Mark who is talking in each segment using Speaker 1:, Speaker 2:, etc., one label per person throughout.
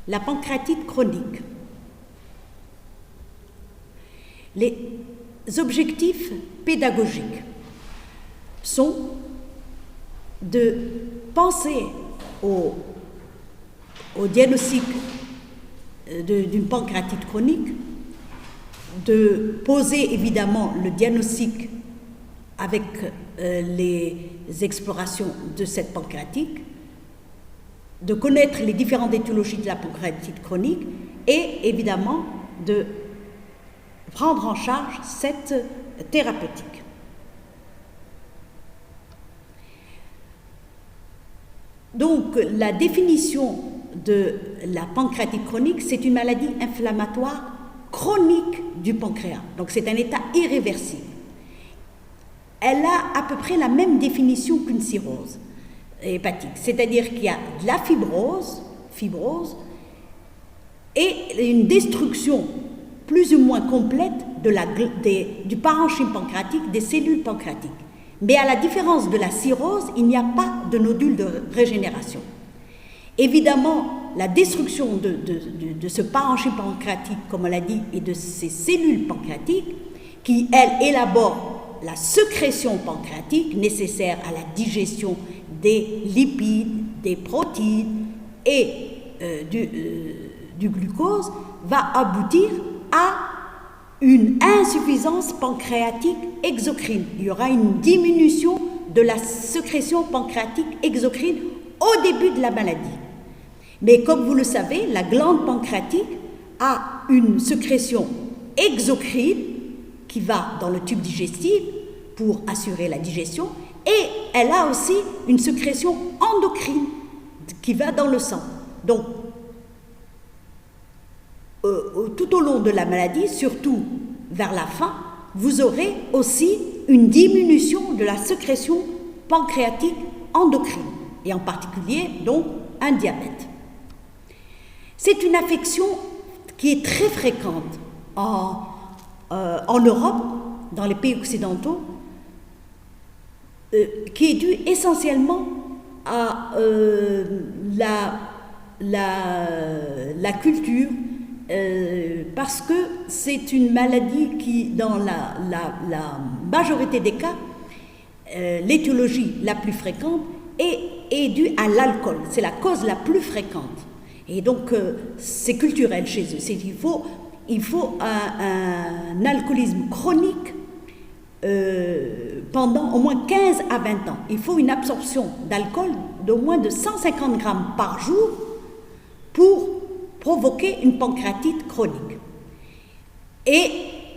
Speaker 1: la pancréatite chronique. Les objectifs pédagogiques sont de penser au diagnostic d'une pancréatite chronique, de poser évidemment le diagnostic avec les explorations de cette pancréatite, de connaître les différentes étiologies de la pancréatite chronique et évidemment de prendre en charge cette thérapeutique. Donc, la définition de la pancréatite chronique, c'est une maladie inflammatoire chronique du pancréas. Donc, c'est un état irréversible. Elle a à peu près la même définition qu'une cirrhose hépatique, c'est-à-dire qu'il y a de la fibrose et une destruction plus ou moins complète du parenchyme pancréatique, des cellules pancréatiques. Mais à la différence de la cirrhose, il n'y a pas de nodule de régénération. Évidemment, la destruction de ce parenchyme pancréatique, comme on l'a dit, et de ces cellules pancréatiques, qui, elles, élaborent la sécrétion pancréatique nécessaire à la digestion des lipides, des protéines et du glucose, va aboutir à une insuffisance pancréatique exocrine. Il y aura une diminution de la sécrétion pancréatique exocrine au début de la maladie. Mais comme vous le savez, la glande pancréatique a une sécrétion exocrine qui va dans le tube digestif pour assurer la digestion, et elle a aussi une sécrétion endocrine qui va dans le sang. Donc, tout au long de la maladie, surtout vers la fin, vous aurez aussi une diminution de la sécrétion pancréatique endocrine, et en particulier, donc, un diabète. C'est une affection qui est très fréquente en Europe, dans les pays occidentaux, qui est due essentiellement à la culture, parce que c'est une maladie qui, dans la majorité des cas, l'étiologie la plus fréquente est due à l'alcool. C'est la cause la plus fréquente. Et donc, c'est culturel chez eux. Il faut un alcoolisme chronique pendant au moins 15 à 20 ans. Il faut une absorption d'alcool d'au moins de 150 grammes par jour pour provoquer une pancréatite chronique. Et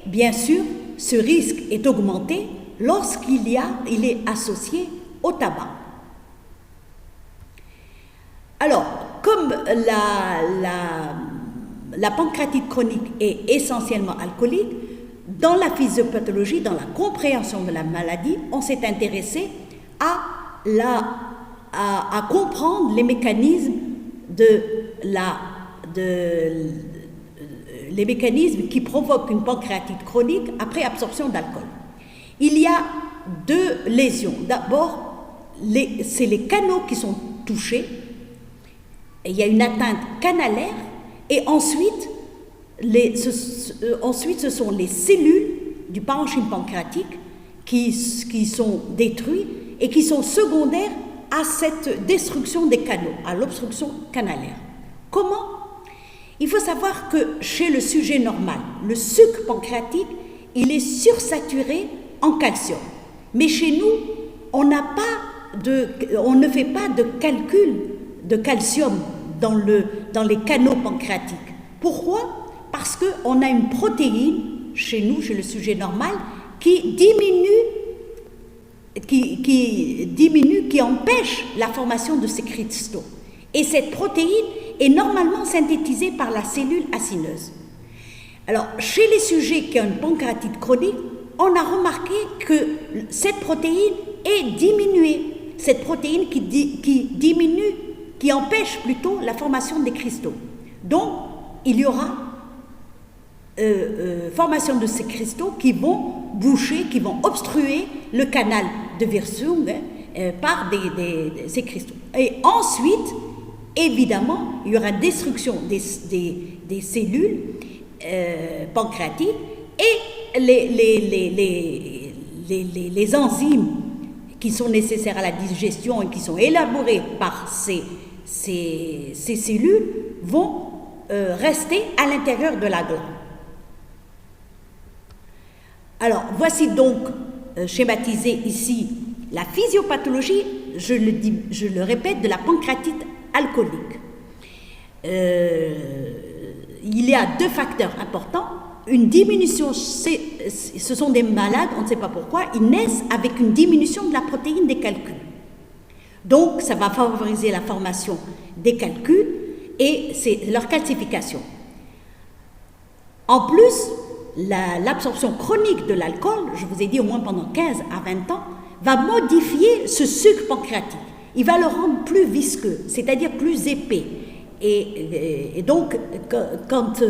Speaker 1: bien sûr, ce risque est augmenté lorsqu'il est associé au tabac. Alors, comme la pancréatite chronique est essentiellement alcoolique, dans la physiopathologie, dans la compréhension de la maladie, on s'est intéressé à comprendre les mécanismes les mécanismes qui provoquent une pancréatite chronique après absorption d'alcool. Il y a deux lésions. D'abord, c'est les canaux qui sont touchés. Il y a une atteinte canalaire, et ensuite, ce sont les cellules du parenchyme pancréatique qui sont détruites et qui sont secondaires à cette destruction des canaux, à l'obstruction canalaire. Comment? Il faut savoir que chez le sujet normal, le sucre pancréatique, il est sursaturé en calcium. Mais chez nous, on ne fait pas de calcul de calcium dans les canaux pancréatiques. Pourquoi? Parce qu'on a une protéine chez nous, chez le sujet normal, qui empêche la formation de ces cristaux. Et cette protéine est normalement synthétisée par la cellule acineuse. Alors, chez les sujets qui ont une pancréatite chronique, on a remarqué que cette protéine est diminuée. Cette protéine qui diminue, qui empêche plutôt la formation des cristaux. Donc, il y aura formation de ces cristaux qui vont boucher, qui vont obstruer le canal de Wirsung par ces cristaux. Et ensuite, évidemment, il y aura destruction des cellules pancréatiques et les enzymes qui sont nécessaires à la digestion et qui sont élaborées par ces cellules vont rester à l'intérieur de la glande. Alors, voici donc schématisé ici la physiopathologie, je le répète, de la pancréatite alcoolique. Il y a deux facteurs importants. Une diminution, ce sont des malades, on ne sait pas pourquoi, ils naissent avec une diminution de la protéine des calculs. Donc, ça va favoriser la formation des calculs et c'est leur calcification. En plus, l'absorption chronique de l'alcool, je vous ai dit au moins pendant 15 à 20 ans, va modifier ce sucre pancréatique. Il va le rendre plus visqueux, c'est-à-dire plus épais. Et donc, quand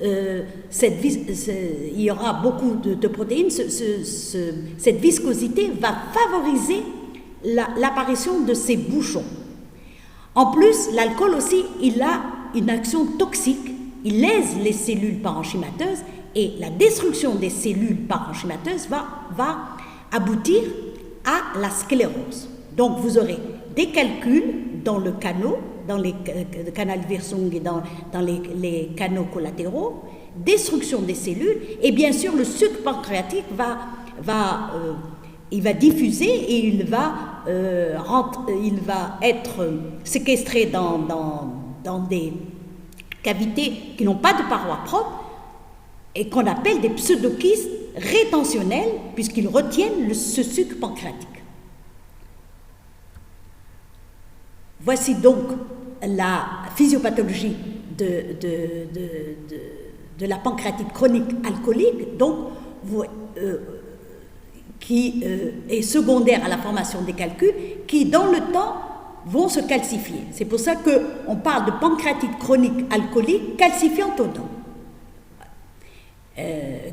Speaker 1: il y aura beaucoup de protéines, cette viscosité va favoriser l'apparition de ces bouchons. En plus, l'alcool aussi, il a une action toxique, il lèse les cellules parenchymateuses et la destruction des cellules parenchymateuses va aboutir à la sclérose. Donc, vous aurez des calculs dans le canal, dans les Canalversung et dans les canaux collatéraux, destruction des cellules, et bien sûr, le sucre pancréatique il va diffuser et il va être séquestré dans des cavités qui n'ont pas de parois propres et qu'on appelle des pseudokystes rétentionnels puisqu'ils retiennent ce sucre pancréatique. Voici donc la physiopathologie de la pancréatite chronique alcoolique, donc qui est secondaire à la formation des calculs, qui dans le temps vont se calcifier. C'est pour ça qu'on parle de pancréatite chronique alcoolique calcifiante au temps.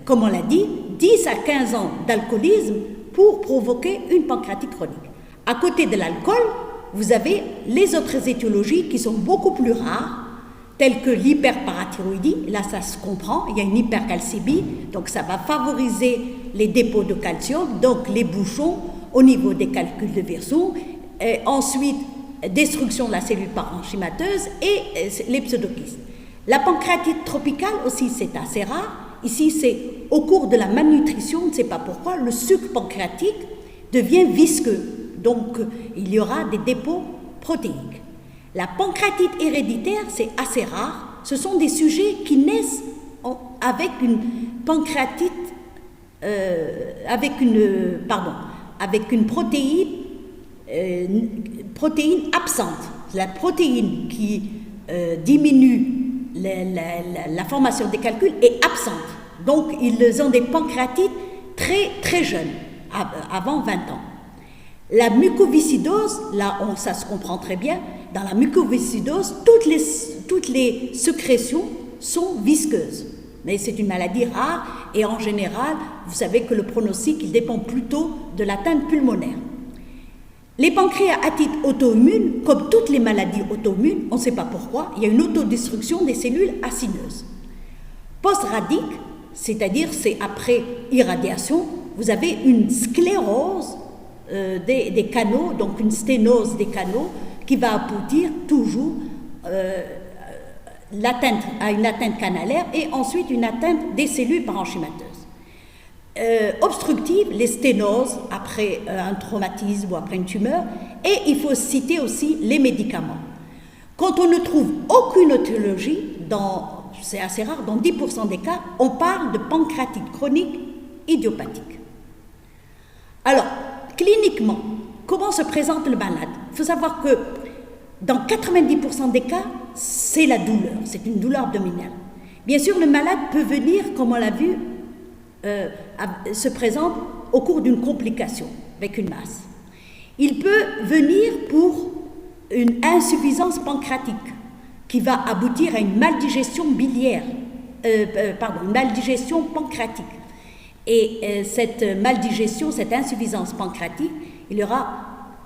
Speaker 1: Comme on l'a dit, 10 à 15 ans d'alcoolisme pour provoquer une pancréatite chronique. À côté de l'alcool, vous avez les autres étiologies qui sont beaucoup plus rares, telles que l'hyperparathyroïdie. Là, ça se comprend, il y a une hypercalcémie, donc ça va favoriser les dépôts de calcium, donc les bouchons au niveau des calculs de Versung. Ensuite, destruction de la cellule parenchymateuse et les pseudokystes. La pancréatite tropicale aussi, c'est assez rare. Ici, c'est au cours de la malnutrition, on ne sait pas pourquoi, le sucre pancréatique devient visqueux. Donc, il y aura des dépôts protéiques. La pancréatite héréditaire, c'est assez rare. Ce sont des sujets qui naissent avec une pancréatite, avec une protéine absente. La protéine qui diminue la formation des calculs est absente. Donc, ils ont des pancréatites très, très jeunes, avant 20 ans. La mucoviscidose, là, ça se comprend très bien. Dans la mucoviscidose, toutes les sécrétions sont visqueuses. Mais c'est une maladie rare et en général, vous savez que le pronostic, il dépend plutôt de l'atteinte pulmonaire. Les pancréatites auto-immunes, comme toutes les maladies auto-immunes, on ne sait pas pourquoi, il y a une autodestruction des cellules acineuses. Post-radique, c'est-à-dire c'est après irradiation, vous avez une sclérose des canaux, donc une sténose des canaux qui va aboutir toujours à une atteinte canalaire et ensuite une atteinte des cellules parenchymateuses. Obstructive, les sténoses après un traumatisme ou après une tumeur, et il faut citer aussi les médicaments. Quand on ne trouve aucune étiologie, c'est assez rare, dans 10% des cas, on parle de pancréatite chronique idiopathique. Alors, cliniquement, comment se présente le malade? Il faut savoir que dans 90% des cas, c'est la douleur, c'est une douleur abdominale. Bien sûr, le malade peut venir, comme on l'a vu, se présente au cours d'une complication avec une masse. Il peut venir pour une insuffisance pancréatique qui va aboutir à une maldigestion biliaire, une maldigestion pancréatique. Et cette maldigestion, cette insuffisance pancréatique, il y aura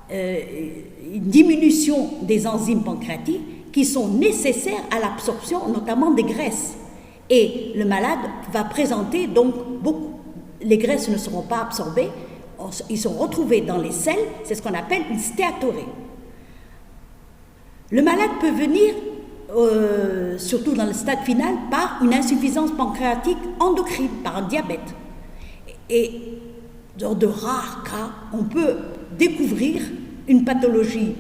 Speaker 1: une diminution des enzymes pancréatiques qui sont nécessaires à l'absorption notamment des graisses. Et le malade va présenter donc beaucoup. Les graisses ne seront pas absorbées, ils sont retrouvés dans les selles, c'est ce qu'on appelle une stéatorée. Le malade peut venir, surtout dans le stade final, par une insuffisance pancréatique endocrine, par un diabète. Et dans de rares cas, on peut découvrir une pathologie,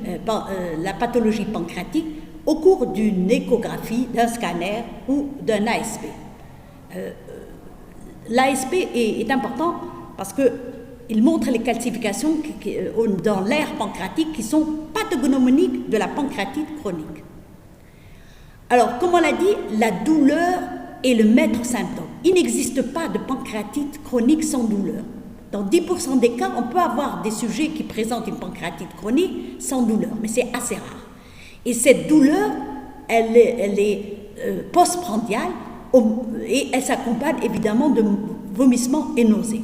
Speaker 1: la pathologie pancréatique au cours d'une échographie, d'un scanner ou d'un ASP. L'ASP est important parce qu'il montre les calcifications dans l'aire pancréatique qui sont pathognomoniques de la pancréatite chronique. Alors, comme on l'a dit, la douleur est le maître symptôme. Il n'existe pas de pancréatite chronique sans douleur. Dans 10% des cas, on peut avoir des sujets qui présentent une pancréatite chronique sans douleur, mais c'est assez rare. Et cette douleur, elle est postprandiale et elle s'accompagne évidemment de vomissements et nausées.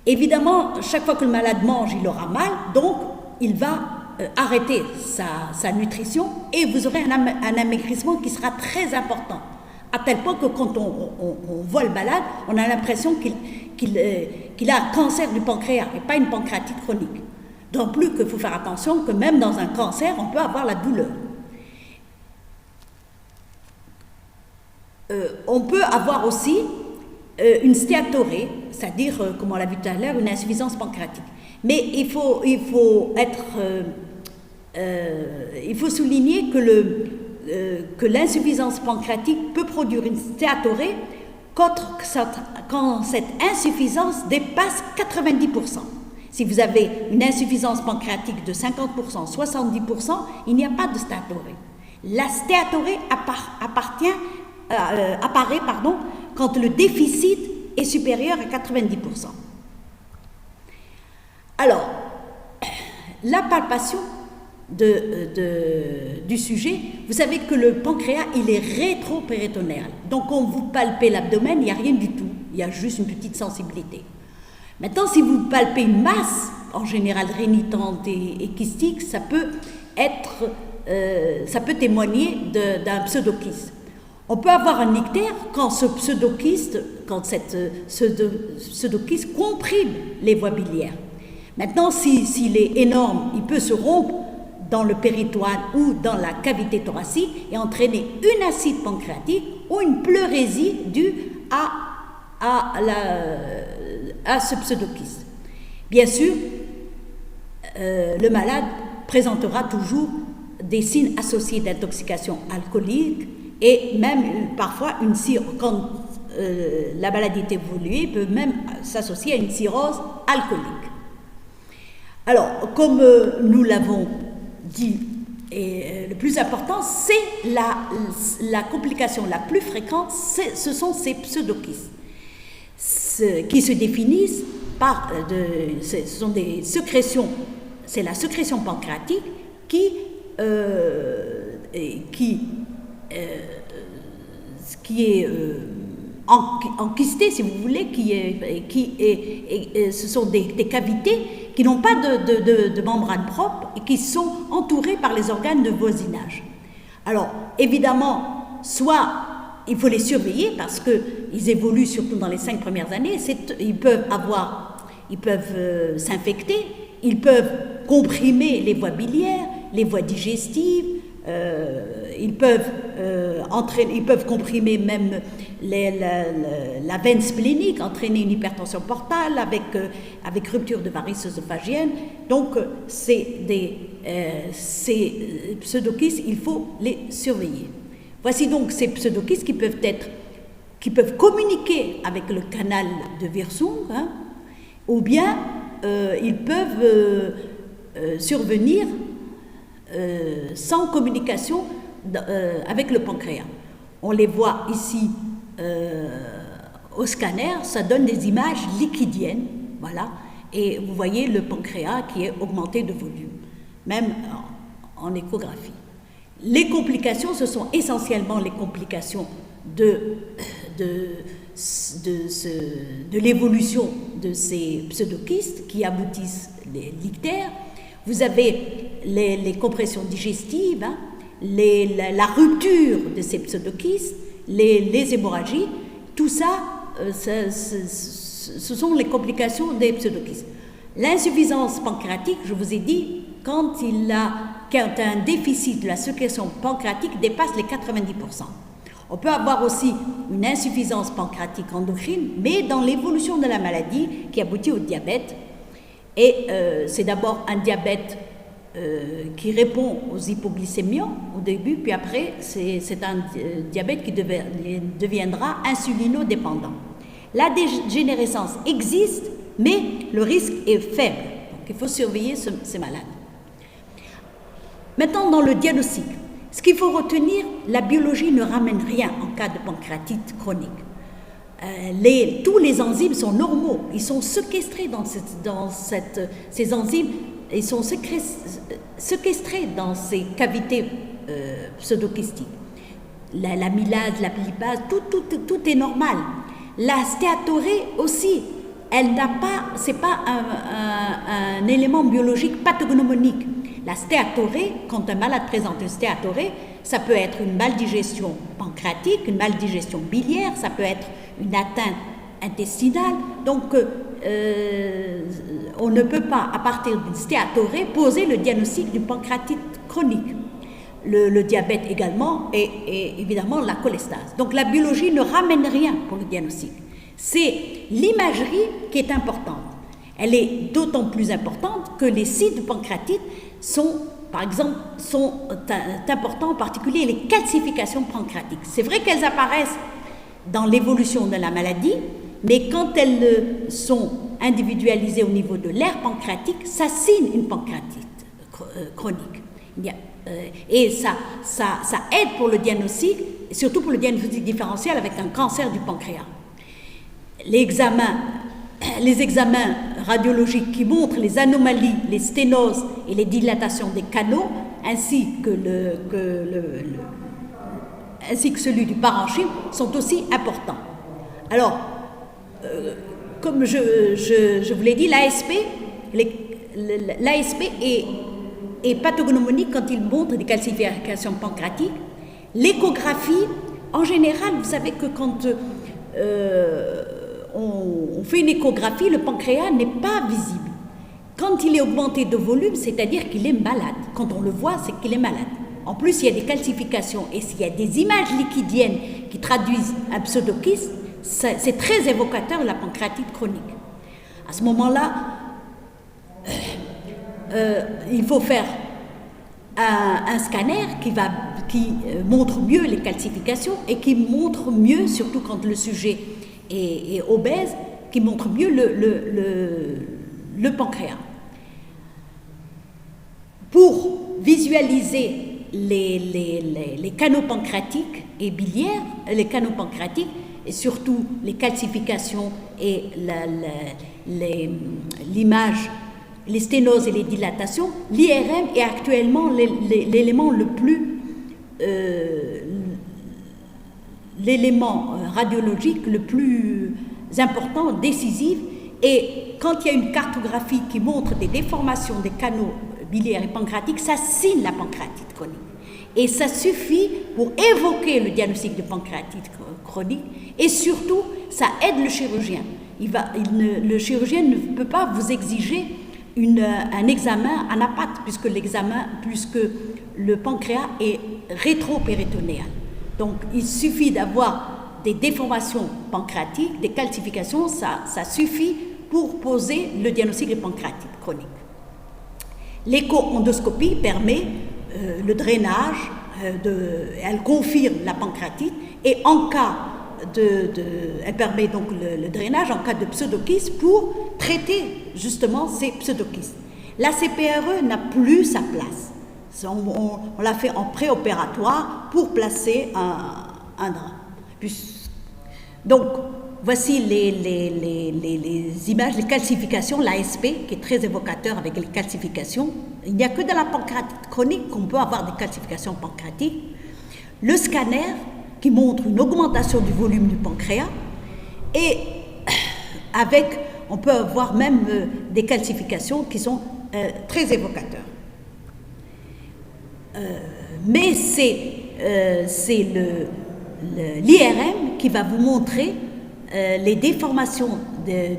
Speaker 1: Évidemment, chaque fois que le malade mange, il aura mal, donc il va arrêter sa nutrition et vous aurez un amaigrissement qui sera très important. À tel point que quand on voit le malade, on a l'impression qu'il a un cancer du pancréas et pas une pancréatite chronique. D'autant plus qu'il faut faire attention que même dans un cancer, on peut avoir la douleur. On peut avoir aussi une stéatorée, c'est-à-dire, comme on l'a vu tout à l'heure, une insuffisance pancréatique. Mais il faut souligner que l'insuffisance pancréatique peut produire une stéatorée quand cette insuffisance dépasse 90%. Si vous avez une insuffisance pancréatique de 50%, 70%, il n'y a pas de stéatorée. La stéatorée apparaît quand le déficit est supérieur à 90%. Alors, la palpation du sujet, vous savez que le pancréas, il est rétro-péritonéal. Donc, quand vous palpez l'abdomen, il n'y a rien du tout. Il y a juste une petite sensibilité. Maintenant, si vous palpez une masse, en général rénitente et kystique, ça peut témoigner d'un pseudokyste. On peut avoir un ictère quand ce pseudokyste comprime les voies biliaires. Maintenant, s'il est énorme, il peut se rompre dans le péritoine ou dans la cavité thoracique et entraîner une acide pancréatique ou une pleurésie due à ce pseudokyste. Bien sûr, le malade présentera toujours des signes associés d'intoxication alcoolique et même parfois quand la maladie est évoluée, peut même s'associer à une cirrhose alcoolique. Alors, comme nous l'avons dit, et le plus important, c'est la complication la plus fréquente, ce sont ces pseudokystes, qui se définissent par ce sont des sécrétions, c'est la sécrétion pancréatique qui est enquistée, si vous voulez, ce sont des cavités qui n'ont pas de membrane propre et qui sont entourées par les organes de voisinage. Alors, évidemment, soit il faut les surveiller parce qu'ils évoluent surtout dans les 5 premières années, ils peuvent s'infecter, ils peuvent comprimer les voies biliaires, les voies digestives, ils peuvent comprimer même la veine splénique, entraîner une hypertension portale avec rupture de varices œsophagiennes. Donc, ces pseudokystes, il faut les surveiller. Voici donc ces pseudokystes qui peuvent communiquer avec le canal de Wirsung, ou bien ils peuvent survenir sans communication avec le pancréas. On les voit ici au scanner, ça donne des images liquidiennes, voilà, et vous voyez le pancréas qui est augmenté de volume, même en échographie. Les complications, ce sont essentiellement les complications de l'évolution de ces pseudokystes qui aboutissent l'ictère. Vous avez les compressions digestives, la rupture de ces pseudokystes, les hémorragies, tout ça, ce sont les complications des pseudokystes. L'insuffisance pancréatique, je vous ai dit, quand un déficit de la sécrétion pancréatique dépasse les 90%. On peut avoir aussi une insuffisance pancréatique endocrine, mais dans l'évolution de la maladie qui aboutit au diabète. Et c'est d'abord un diabète qui répond aux hypoglycémiants au début, puis après, c'est un diabète qui deviendra insulinodépendant. La dégénérescence existe, mais le risque est faible. Donc, il faut surveiller ces malades. Maintenant, dans le diagnostic, ce qu'il faut retenir, la biologie ne ramène rien en cas de pancréatite chronique. Tous les enzymes sont normaux, ils sont séquestrés ces enzymes, ils sont séquestrés dans ces cavités pseudokystiques. L'amylase, la lipase, tout est normal. La stéatorée aussi, c'est pas un élément biologique pathognomonique. La stéatorée, quand un malade présente une stéatorée, ça peut être une maldigestion pancréatique, une maldigestion biliaire, ça peut être une atteinte intestinale. Donc, on ne peut pas, à partir d'une stéatorée, poser le diagnostic d'une pancréatite chronique. Le diabète également et évidemment la cholestase. Donc, la biologie ne ramène rien pour le diagnostic. C'est l'imagerie qui est importante. Elle est d'autant plus importante que les sites de pancréatite sont importants, en particulier les calcifications pancréatiques. C'est vrai qu'elles apparaissent dans l'évolution de la maladie, mais quand elles sont individualisées au niveau de l'aire pancréatique, ça signe une pancréatite chronique. Et ça aide pour le diagnostic, et surtout pour le diagnostic différentiel avec un cancer du pancréas. Les examens radiologiques qui montrent les anomalies, les sténoses et les dilatations des canaux, ainsi que celui du parenchyme, sont aussi importants. Alors, comme je vous l'ai dit, l'ASP est pathognomonique quand il montre des calcifications pancréatiques. L'échographie, en général, vous savez que quand on fait une échographie, le pancréas n'est pas visible. Quand il est augmenté de volume, c'est-à-dire qu'il est malade. Quand on le voit, c'est qu'il est malade. En plus, il y a des calcifications et s'il y a des images liquidiennes qui traduisent un pseudokyste, c'est très évocateur de la pancréatite chronique. À ce moment-là, il faut faire un scanner qui montre mieux les calcifications et qui montre mieux, surtout quand le sujet est obèse, qui montre mieux le pancréas. Pour visualiser les canaux pancréatiques et biliaires, les canaux pancréatiques et surtout les calcifications et l'image, les sténoses et les dilatations, l'IRM est actuellement l'élément le plus l'élément radiologique le plus important, décisif. Et quand il y a une cartographie qui montre des déformations des canaux biliaires et pancréatiques, ça signe la pancréatite chronique. Et ça suffit pour évoquer le diagnostic de pancréatite chronique et surtout, ça aide le chirurgien. Le chirurgien ne peut pas vous exiger un examen anapathe puisque le pancréas est rétropéritonéal. Donc, il suffit d'avoir des déformations pancréatiques, des calcifications, ça suffit pour poser le diagnostic de pancréatite chronique. L'écho-endoscopie permet le drainage, elle confirme la pancréatite et en cas elle permet donc le drainage en cas de pseudokystes pour traiter justement ces pseudokystes. La CPRE n'a plus sa place. On l'a fait en préopératoire pour placer un drap. Donc, voici les images, les calcifications, l'ASP, qui est très évocateur avec les calcifications. Il n'y a que dans la pancréatite chronique qu'on peut avoir des calcifications pancréatiques. Le scanner, qui montre une augmentation du volume du pancréas, et on peut avoir même des calcifications qui sont très évocateurs. mais c'est l'IRM qui va vous montrer les déformations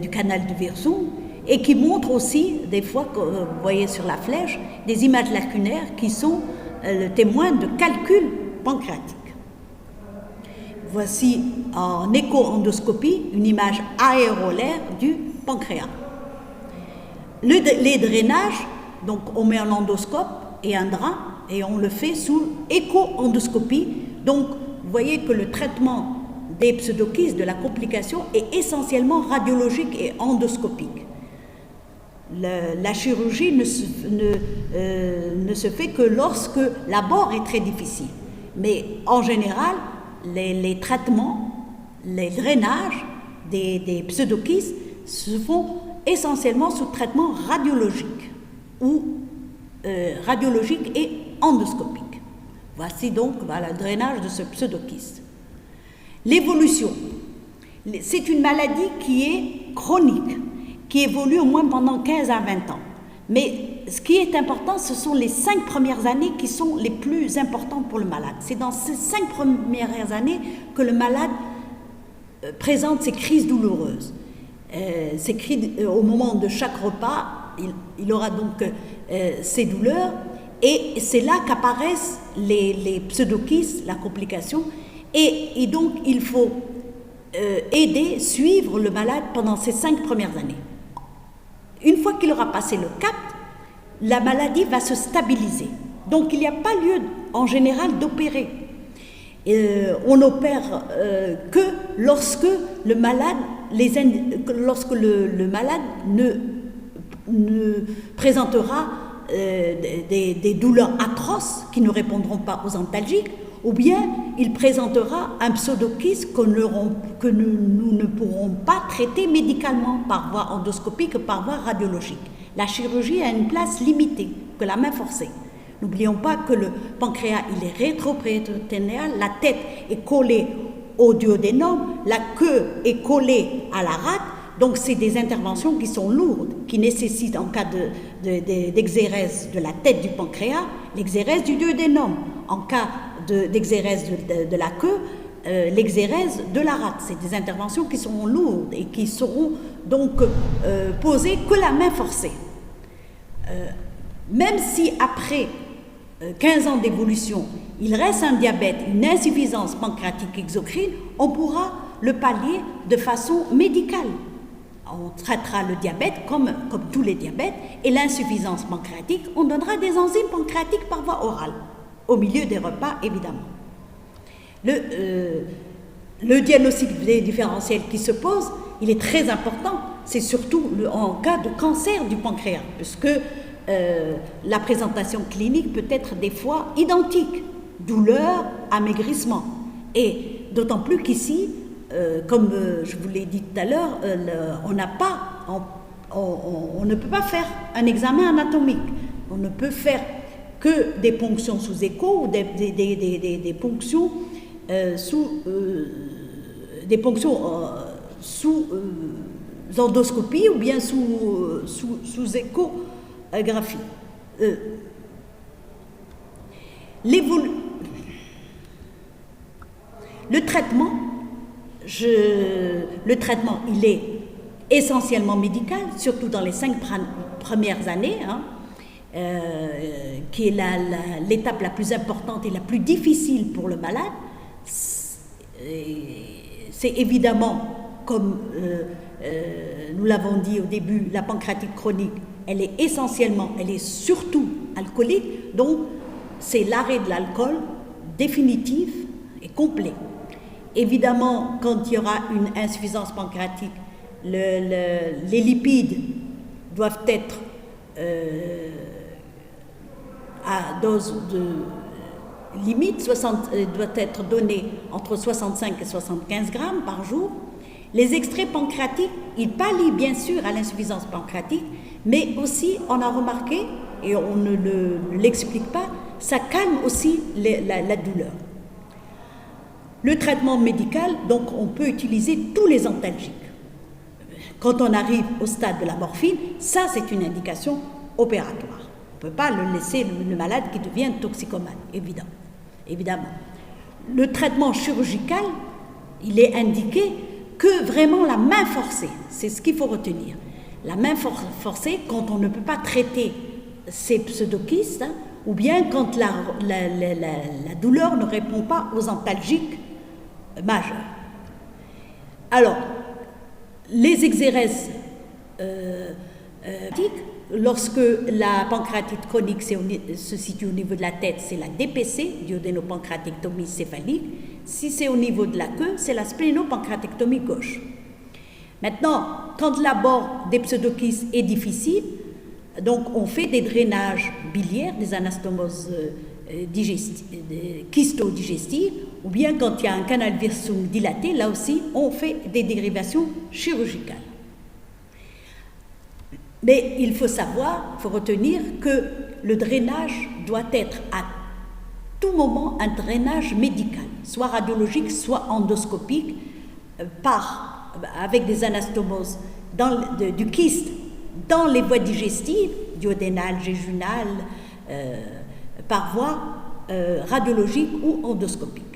Speaker 1: du canal du Wirsung et qui montre aussi, des fois, vous voyez sur la flèche, des images lacunaires qui sont le témoin de calculs pancréatiques. Voici en écho-endoscopie une image aérolaire du pancréas. Les drainages, donc on met un endoscope et un drap et on le fait sous écho-endoscopie. Donc vous voyez que le traitement des pseudokystes, de la complication, est essentiellement radiologique et endoscopique. La chirurgie ne se fait que lorsque l'abord est très difficile. Mais en général, les traitements, les drainages des pseudokystes se font essentiellement sous traitement radiologique ou radiologique et endoscopique. Voici donc le drainage de ce pseudokyste. L'évolution, c'est une maladie qui est chronique, qui évolue au moins pendant 15 à 20 ans. Mais ce qui est important, ce sont les 5 premières années qui sont les plus importantes pour le malade. C'est dans ces 5 premières années que le malade présente ces crises douloureuses. Ces cris, au moment de chaque repas, il aura donc ces douleurs, et c'est là qu'apparaissent les pseudokystes, la complication, et donc il faut aider, suivre le malade pendant ces 5 premières années. Une fois qu'il aura passé le cap, la maladie va se stabiliser. Donc il n'y a pas lieu en général d'opérer. On n'opère que lorsque le malade, le malade ne présentera des douleurs atroces qui ne répondront pas aux antalgiques, ou bien il présentera un pseudokyste que nous ne pourrons pas traiter médicalement par voie endoscopique, par voie radiologique. La chirurgie a une place limitée, que la main forcée. N'oublions pas que le pancréas, il est rétropéritonéal, la tête est collée au duodénum, la queue est collée à la rate, donc c'est des interventions qui sont lourdes, qui nécessitent en cas d'exérèse de la tête du pancréas, l'exérèse du duodénum. En cas d'exérèse de la queue, l'exérèse de la rate. C'est des interventions qui seront lourdes et qui seront donc posées que la main forcée. Même si après 15 ans d'évolution, il reste un diabète, une insuffisance pancréatique exocrine, on pourra le pallier de façon médicale. On traitera le diabète comme tous les diabètes, et l'insuffisance pancréatique, on donnera des enzymes pancréatiques par voie orale, au milieu des repas évidemment. Le diagnostic différentiel qui se pose, il est très important, c'est surtout en cas de cancer du pancréas, puisque la présentation clinique peut être des fois identique, douleur, amaigrissement, et d'autant plus qu'ici, comme je vous l'ai dit tout à l'heure, on ne peut pas faire un examen anatomique, on ne peut faire que des ponctions sous écho ou des ponctions sous endoscopie ou bien sous échographie. Le traitement, il est essentiellement médical, surtout dans les 5 premières années, qui est l'étape la plus importante et la plus difficile pour le malade. C'est évidemment, comme nous l'avons dit au début, la pancréatite chronique, elle est surtout alcoolique, donc c'est l'arrêt de l'alcool définitif et complet. Évidemment, quand il y aura une insuffisance pancréatique, les lipides doivent être à dose de limite, doit être donné entre 65 et 75 grammes par jour. Les extraits pancréatiques, ils pallient bien sûr à l'insuffisance pancréatique, mais aussi, on a remarqué, et on ne l'explique pas, ça calme aussi la douleur. Le traitement médical, donc on peut utiliser tous les antalgiques. Quand on arrive au stade de la morphine, ça c'est une indication opératoire. ne peut pas le laisser le malade qui devient toxicomane, évidemment. Le traitement chirurgical, il est indiqué que vraiment la main forcée, c'est ce qu'il faut retenir. La main forcée quand on ne peut pas traiter ces pseudokystes, hein, ou bien quand la douleur ne répond pas aux antalgiques majeurs. Alors, les exérèses lorsque la pancréatite chronique se situe au niveau de la tête, c'est la DPC, duodénopancréatectomie céphalique. Si c'est au niveau de la queue, c'est la splénopancréatectomie gauche. Maintenant, quand l'abord des pseudokystes est difficile, donc on fait des drainages biliaires, des anastomoses kysto-digestives, ou bien quand il y a un canal virsum dilaté, là aussi on fait des dérivations chirurgicales. Mais il faut savoir, il faut retenir que le drainage doit être à tout moment un drainage médical, soit radiologique, soit endoscopique, avec des anastomoses du kyste dans les voies digestives, duodénales, jéjunales, par voie radiologique ou endoscopique.